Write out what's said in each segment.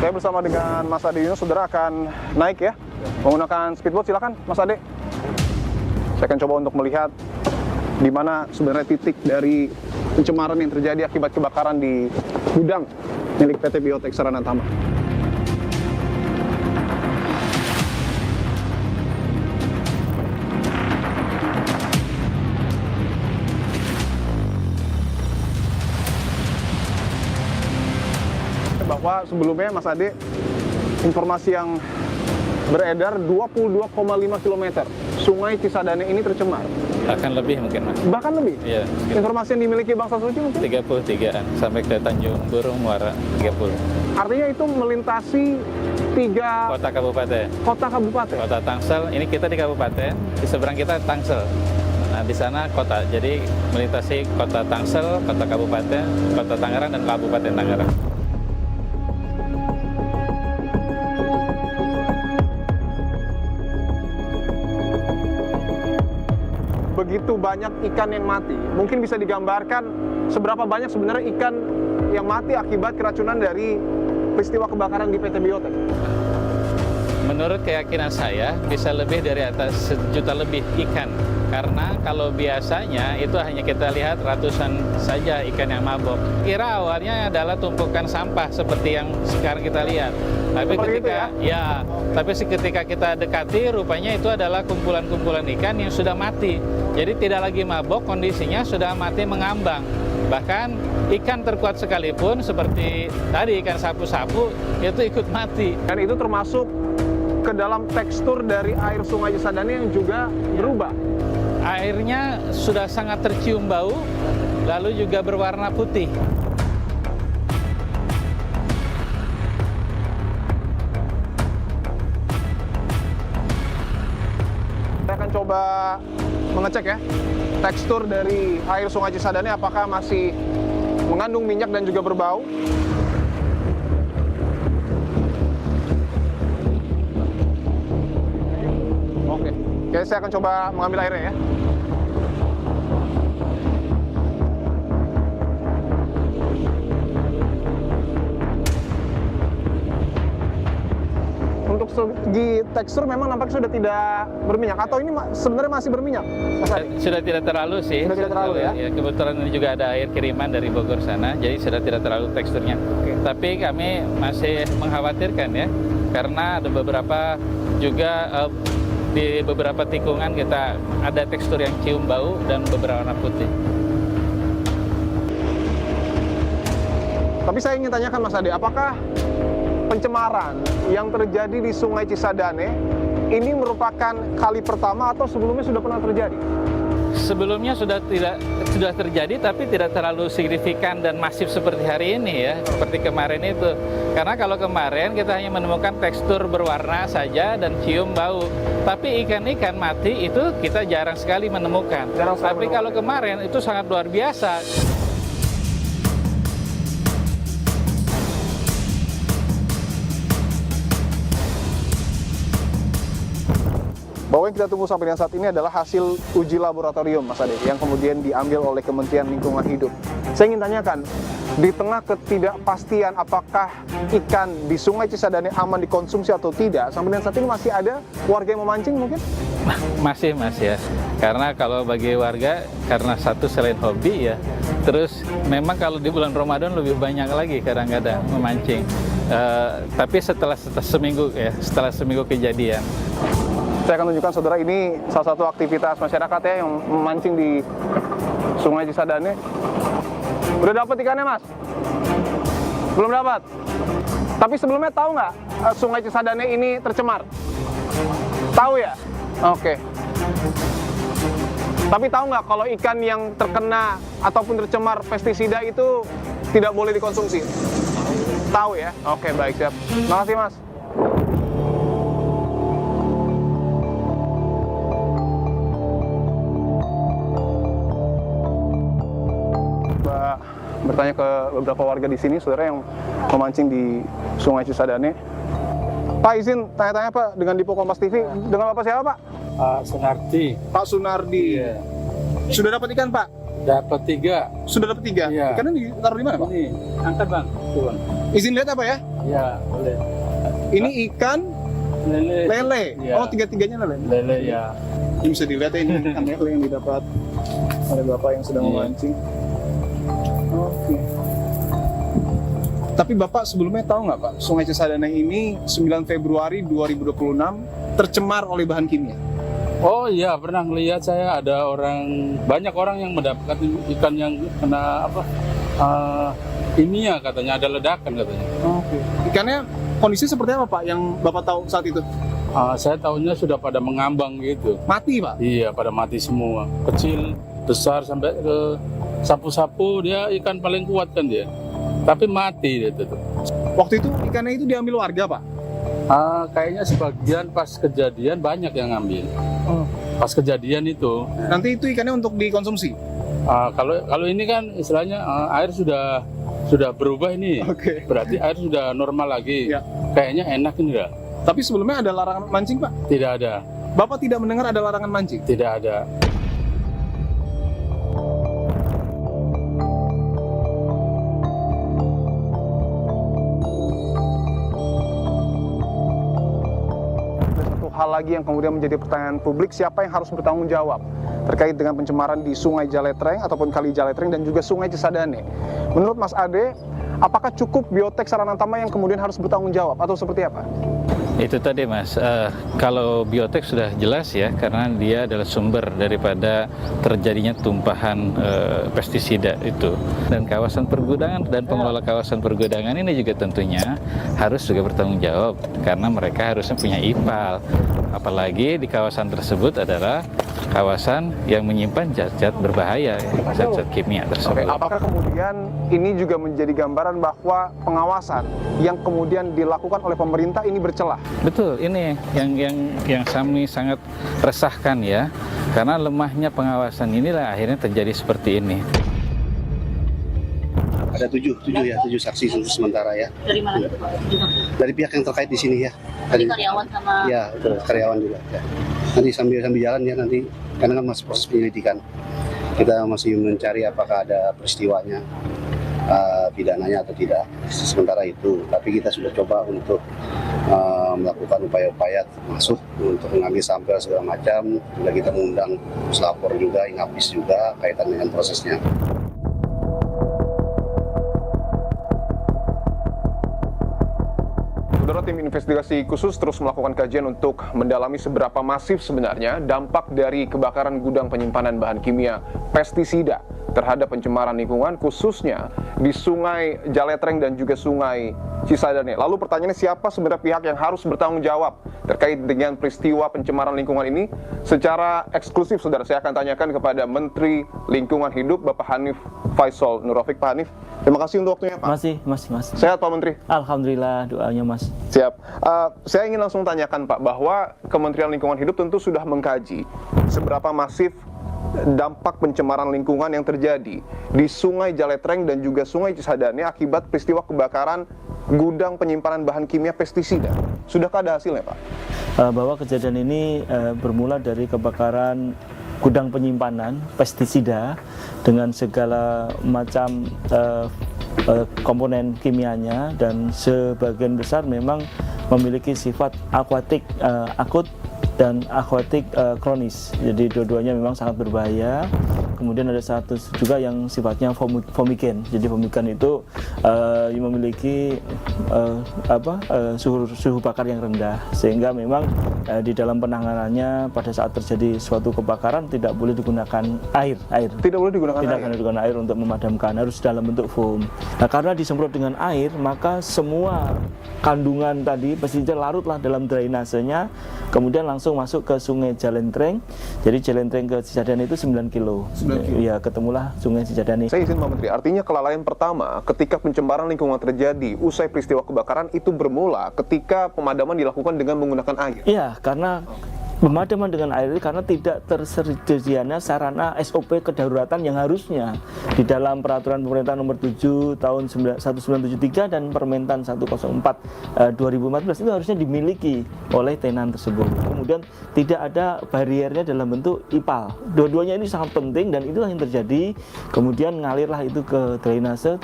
Saya bersama dengan Mas Ade Yunus, saudara akan naik ya, menggunakan speedboat. Silakan Mas Ade. Saya akan coba untuk melihat di mana sebenarnya titik dari pencemaran yang terjadi akibat kebakaran di gudang milik PT Biotek Sarana Tama. Bahwa sebelumnya Mas Ade, informasi yang beredar 22,5 km Sungai Cisadane ini tercemar. Bahkan lebih mungkin, Mas. Bahkan lebih? Iya. Informasi yang dimiliki Bangsa Suci mungkin? 33-an sampai ke Tanjung Burung Muara 30. Artinya itu melintasi 3 Kota kabupaten. kota kabupaten? Kota Tangsel, ini kita di kabupaten, di seberang kita Tangsel. Nah, di sana kota. Jadi melintasi Kota Tangsel, Kota Kabupaten, Kota Tangerang dan Kabupaten Tangerang. Begitu banyak ikan yang mati. Mungkin bisa digambarkan seberapa banyak sebenarnya ikan yang mati akibat keracunan dari peristiwa kebakaran di PT Biotek? Menurut keyakinan saya, bisa lebih dari atas 1 juta lebih ikan. Karena kalau biasanya itu hanya kita lihat ratusan saja ikan yang mabok. Kira awalnya adalah tumpukan sampah seperti yang sekarang kita lihat. Tapi Seperti ketika itu ya? tapi ketika kita dekati, rupanya itu adalah kumpulan-kumpulan ikan yang sudah mati. Jadi tidak lagi mabok, kondisinya sudah mati mengambang. Bahkan ikan terkuat sekalipun seperti tadi ikan sapu-sapu itu ikut mati. Dan itu termasuk ke dalam tekstur dari air Sungai Cisadane yang juga berubah. Airnya sudah sangat tercium bau, lalu juga berwarna putih. Saya akan coba mengecek ya, tekstur dari air Sungai Cisadane apakah masih mengandung minyak dan juga berbau. Oke, saya akan coba mengambil airnya ya. Untuk segi tekstur memang nampaknya sudah tidak berminyak, atau ini sebenarnya masih berminyak, Mas Ade? Sudah tidak terlalu sih. Sudah tidak terlalu ya? Kebetulan ini juga ada air kiriman dari Bogor sana, jadi sudah tidak terlalu teksturnya. Oke. Tapi kami masih mengkhawatirkan ya, karena ada beberapa juga di beberapa tikungan kita ada tekstur yang cium bau dan beberapa warna putih. Tapi saya ingin tanyakan Mas Ade, apakah pencemaran yang terjadi di Sungai Cisadane ini merupakan kali pertama atau sebelumnya sudah pernah terjadi? Sebelumnya sudah terjadi, tapi tidak terlalu signifikan dan masif seperti hari ini ya, seperti kemarin itu. Karena kalau kemarin kita hanya menemukan tekstur berwarna saja dan cium bau, tapi ikan-ikan mati itu kita jarang sekali menemukan. Tapi kalau kemarin itu sangat luar biasa. Bahwa yang kita tunggu sampai dengan saat ini adalah hasil uji laboratorium, Mas Ade, yang kemudian diambil oleh Kementerian Lingkungan Hidup. Saya ingin tanyakan, di tengah ketidakpastian apakah ikan di Sungai Cisadane aman dikonsumsi atau tidak, sampai dengan saat ini masih ada warga yang memancing mungkin? Masih ya, karena kalau bagi warga, karena satu selain hobi ya, terus memang kalau di bulan Ramadan lebih banyak lagi kadang-kadang memancing. Tapi setelah seminggu kejadian. Saya akan tunjukkan saudara, ini salah satu aktivitas masyarakat ya yang memancing di Sungai Cisadane. Udah dapat ikannya, Mas? Belum dapat? Tapi sebelumnya tahu nggak Sungai Cisadane ini tercemar? Tahu ya? Oke. Tapi tahu nggak kalau ikan yang terkena ataupun tercemar pestisida itu tidak boleh dikonsumsi? Tahu ya? Oke, baik, siap. Makasih, Mas. Bertanya ke beberapa warga di sini, saudara, yang memancing di Sungai Cisadane. Pak, izin tanya-tanya Pak, dengan Dipo Kompas TV, dengan Bapak siapa Pak? Pak Sunardi. Pak Sunardi. Iya. Sudah dapat ikan Pak? Dapat 3. Sudah dapat 3? Iya. Ikannya ditaruh di mana Pak? Ini, angkat Bang. Tuh, Bang. Izin lihat apa ya? Ya, boleh. Ini ikan lele. Ya. Oh, tiga-tiganya lele. Lele ya. Ini bisa dilihat ya, ini ikan lele yang didapat oleh Bapak yang sedang Iya. memancing. Oke. Tapi Bapak sebelumnya tahu nggak Pak, Sungai Cisadane ini 9 Februari 2026 tercemar oleh bahan kimia? Oh iya, pernah ngelihat saya ada banyak orang yang mendapatkan ikan yang kena apa? Kimia katanya, ada ledakan katanya. Oke. Ikannya kondisi seperti apa Pak yang Bapak tahu saat itu? Saya tahunya sudah pada mengambang gitu. Mati Pak? Iya, pada mati semua. Kecil, besar sampai ke sapu-sapu, dia ikan paling kuat kan dia. Tapi mati dia tuh. Waktu itu ikannya itu diambil warga Pak? Kayaknya sebagian pas kejadian banyak yang ngambil. Pas kejadian itu. Nanti itu ikannya untuk dikonsumsi? Kalau ini kan istilahnya air sudah berubah ini. Oke. Berarti air sudah normal lagi. Ya. Kayaknya enak ini dah. Tapi sebelumnya ada larangan mancing Pak? Tidak ada. Bapak tidak mendengar ada larangan mancing? Tidak ada. Ada satu hal lagi yang kemudian menjadi pertanyaan publik, siapa yang harus bertanggung jawab terkait dengan pencemaran di Sungai Jaletreng ataupun Kali Jaletreng dan juga Sungai Cisadane. Menurut Mas Ade, apakah cukup Biotek Saranantama yang kemudian harus bertanggung jawab atau seperti apa? Itu tadi Mas, kalau biotek sudah jelas ya, karena dia adalah sumber daripada terjadinya tumpahan pestisida itu. Dan kawasan pergudangan dan pengelola kawasan pergudangan ini juga tentunya harus juga bertanggung jawab, karena mereka harusnya punya IPAL. Apalagi di kawasan tersebut adalah kawasan yang menyimpan zat-zat berbahaya, zat-zat kimia tersebut. Oke, apakah kemudian ini juga menjadi gambaran bahwa pengawasan yang kemudian dilakukan oleh pemerintah ini bercelah? Betul, ini yang kami sangat resahkan ya, karena lemahnya pengawasan inilah akhirnya terjadi seperti ini. Ada tujuh saksi sementara ya. Dari mana itu Pak? Dari pihak yang terkait di sini ya. Dari karyawan sama Ya, betul, karyawan juga. Ya. Nanti sambil jalan ya nanti, karena kan masih proses penyelidikan. Kita masih mencari apakah ada peristiwanya, pidananya atau tidak. Sementara itu, tapi kita sudah coba untuk melakukan upaya-upaya masuk untuk mengambil sampel segala macam. Juga kita mengundang puslapor juga, Inapis juga kaitan dengan prosesnya. Saudara, tim investigasi khusus terus melakukan kajian untuk mendalami seberapa masif sebenarnya dampak dari kebakaran gudang penyimpanan bahan kimia pestisida terhadap pencemaran lingkungan, khususnya di Sungai Jaletreng dan juga Sungai Cisadane. Lalu pertanyaannya, siapa sebenarnya pihak yang harus bertanggung jawab terkait dengan peristiwa pencemaran lingkungan ini? Secara eksklusif, saudara, saya akan tanyakan kepada Menteri Lingkungan Hidup, Bapak Hanif Faisal Nurrafiq. Pak Hanif, terima kasih untuk waktunya, Pak. Mas. Sehat, Pak Menteri? Alhamdulillah, doanya Mas. Siap. Saya ingin langsung tanyakan, Pak, bahwa Kementerian Lingkungan Hidup tentu sudah mengkaji seberapa masif dampak pencemaran lingkungan yang terjadi di Sungai Jaletreng dan juga Sungai Cisadane akibat peristiwa kebakaran gudang penyimpanan bahan kimia pestisida. Sudahkah ada hasilnya, Pak? Bahwa kejadian ini bermula dari kebakaran gudang penyimpanan pestisida dengan segala macam komponen kimianya, dan sebagian besar memang memiliki sifat akuatik akut dan akuatik kronis. Jadi dua-duanya memang sangat berbahaya. Kemudian ada satu juga yang sifatnya fomigen. Jadi fomigen itu memiliki suhu bakar yang rendah, sehingga memang di dalam penanganannya pada saat terjadi suatu kebakaran tidak boleh digunakan air. Tidak boleh digunakan Tidak air? boleh digunakan air untuk memadamkan, harus dalam bentuk foam. Nah, karena disemprot dengan air, maka semua kandungan tadi pestisida larutlah dalam drainasenya, kemudian langsung masuk ke Sungai Jaletreng. Jadi Jaletreng ke Cisadane itu 9 kilo. Ya, ketemulah Sungai Cisadane. Saya izin, Pak Menteri, artinya kelalaian pertama ketika pencemaran lingkungan terjadi usai peristiwa kebakaran itu bermula ketika pemadaman dilakukan dengan menggunakan air. Iya, karena pemadaman dengan air karena tidak tersedianya sarana SOP kedaruratan yang harusnya di dalam Peraturan Pemerintah Nomor 7 Tahun 1973 dan Permentan 104 2014 itu harusnya dimiliki oleh tenan tersebut. Kemudian tidak ada bariernya dalam bentuk IPAL. Dua-duanya ini sangat penting dan itulah yang terjadi. Kemudian ngalirlah itu ke drainase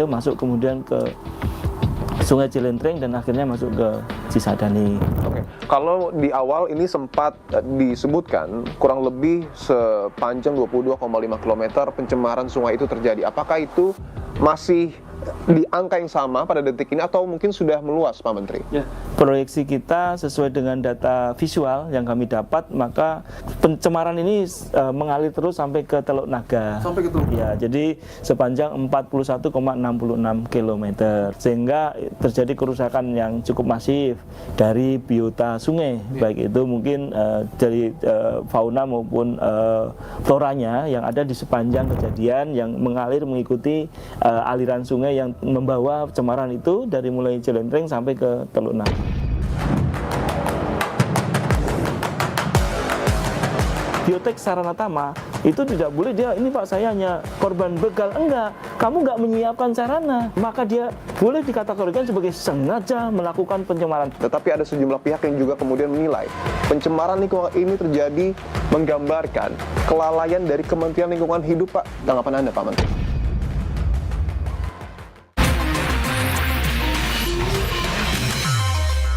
masuk kemudian ke Sungai Cilentreng dan akhirnya masuk ke Cisadane. Oke. Kalau di awal ini sempat disebutkan kurang lebih sepanjang 22,5 km pencemaran sungai itu terjadi. Apakah itu masih di angka yang sama pada detik ini atau mungkin sudah meluas, Pak Menteri? Ya, proyeksi kita sesuai dengan data visual yang kami dapat, maka pencemaran ini mengalir terus sampai ke Teluk Naga. Sampai ke Teluk Naga. Ya, jadi sepanjang 41,66 km, sehingga terjadi kerusakan yang cukup masif dari biota sungai, baik itu mungkin dari fauna maupun floranya yang ada di sepanjang kejadian yang mengalir mengikuti aliran sungai yang membawa pencemaran itu dari mulai Cilentreng sampai ke Teluk Naga. Biotek Saranatama itu tidak boleh dia, ini Pak saya hanya korban begal, enggak, kamu nggak menyiapkan sarana, maka dia boleh dikategorikan sebagai sengaja melakukan pencemaran. Tetapi ada sejumlah pihak yang juga kemudian menilai pencemaran lingkungan ini terjadi menggambarkan kelalaian dari Kementerian Lingkungan Hidup, Pak. Tanggapan Anda, Pak Menteri?